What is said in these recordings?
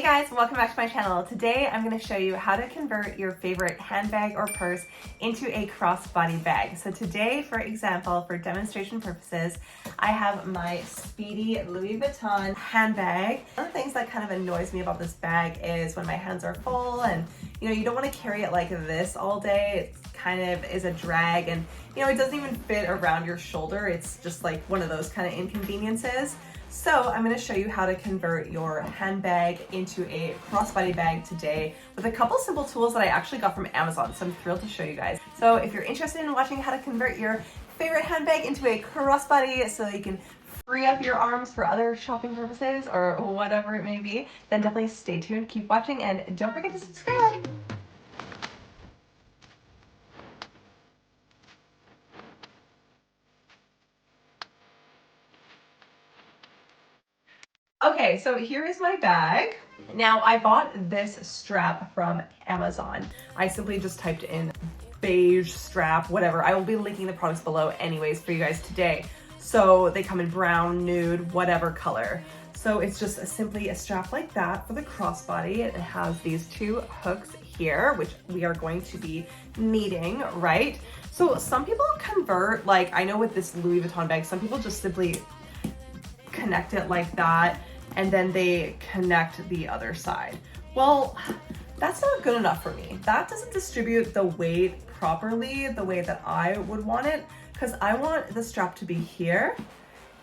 Hey guys, welcome back to my channel. Today I'm going to show you how to convert your favorite handbag or purse into a crossbody bag. So today, for example, for demonstration purposes, I have my Speedy Louis Vuitton handbag. One of the things that kind of annoys me about this bag is when my hands are full and you don't want to carry it like this all day. It kind of is a drag and it doesn't even fit around your shoulder. It's just like one of those kind of inconveniences. So I'm going to show you how to convert your handbag into a crossbody bag today with a couple simple tools that I actually got from Amazon. So I'm thrilled to show you guys. So if you're interested in watching how to convert your favorite handbag into a crossbody so you can free up your arms for other shopping purposes or whatever it may be, then definitely stay tuned, keep watching, and don't forget to subscribe. Okay, so here is my bag. Now I bought this strap from Amazon. I simply just typed in beige strap, whatever. I will be linking the products below anyways for you guys today. So they come in brown, nude, whatever color. So it's just simply a strap like that for the crossbody. It has these two hooks here, which we are going to be needing, right? So some people convert, like I know with this Louis Vuitton bag, some people just simply connect it like that and then they connect the other side. Well, that's not good enough for me. That doesn't distribute the weight properly the way that I would want it, because I want the strap to be here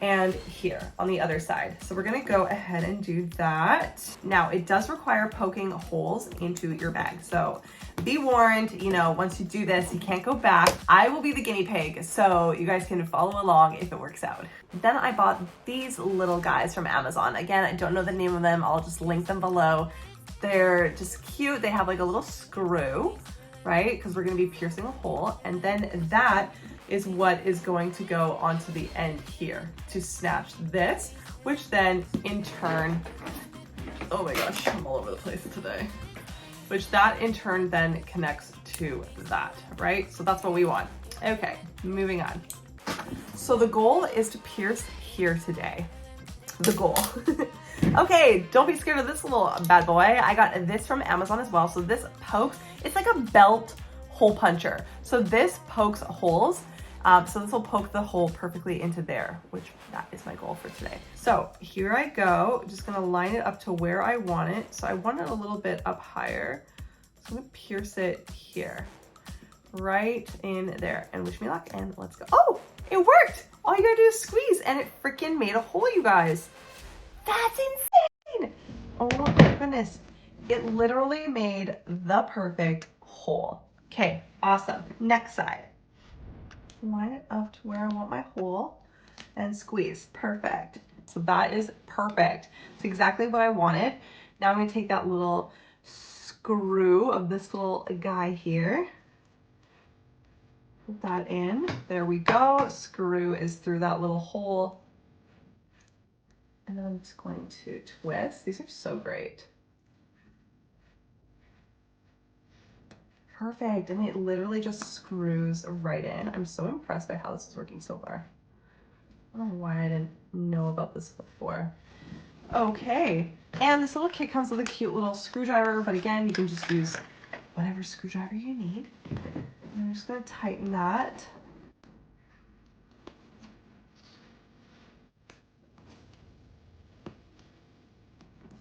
and here on the other side. So we're gonna go ahead and do that. Now it does require poking holes into your bag. So be warned, once you do this, you can't go back. I will be the guinea pig, so you guys can follow along if it works out. Then I bought these little guys from Amazon. Again, I don't know the name of them. I'll just link them below. They're just cute. They have like a little screw, right? Because we're gonna be piercing a hole. And then that is what is going to go onto the end here to snatch this, which then in turn, oh my gosh, I'm all over the place today. Which that in turn then connects to that, right? So that's what we want. Okay, moving on. So the goal is to pierce here today. The goal. Okay, don't be scared of this little bad boy. I got this from Amazon as well. So this pokes, it's like a belt hole puncher. So this pokes holes. So this will poke the hole perfectly into there, which that is my goal for today. So here I go, just gonna line it up to where I want it. So I want it a little bit up higher. So I'm gonna pierce it here, right in there, and wish me luck, and let's go. Oh, it worked. All you gotta do is squeeze and it freaking made a hole, you guys. That's insane. Oh my goodness. It literally made the perfect hole. Okay, awesome. Next side. Line it up to where I want my hole and squeeze. Perfect. So that is perfect. It's exactly what I wanted. Now I'm going to take that little screw of this little guy here. Put that in. There we go. Screw is through that little hole. And then I'm just going to twist. These are so great. Perfect, and it literally just screws right in. I'm so impressed by how this is working so far. I don't know why I didn't know about this before. Okay, and this little kit comes with a cute little screwdriver, but again, you can just use whatever screwdriver you need. And I'm just gonna tighten that.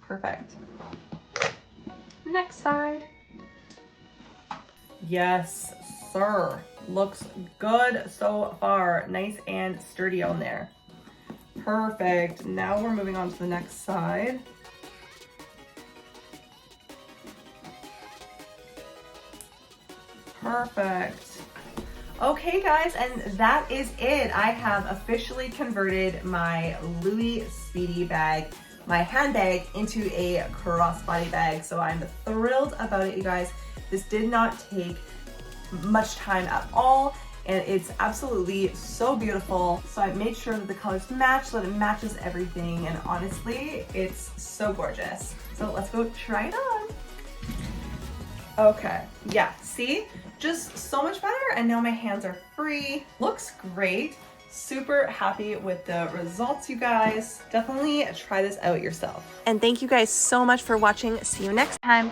Perfect. Next side. Yes, sir. Looks good so far. Nice and sturdy on there. Perfect. Now we're moving on to the next side. Perfect. Okay guys, and that is it. I have officially converted my Louis Speedy bag, my handbag, into a crossbody bag. So I'm thrilled about it, you guys. This did not take much time at all, and it's absolutely so beautiful. So I made sure that the colors match so that it matches everything, and honestly, it's so gorgeous. So let's go try it on. Okay, yeah, see? Just so much better, and now my hands are free. Looks great. Super happy with the results, you guys. Definitely try this out yourself. And thank you guys so much for watching. See you next time.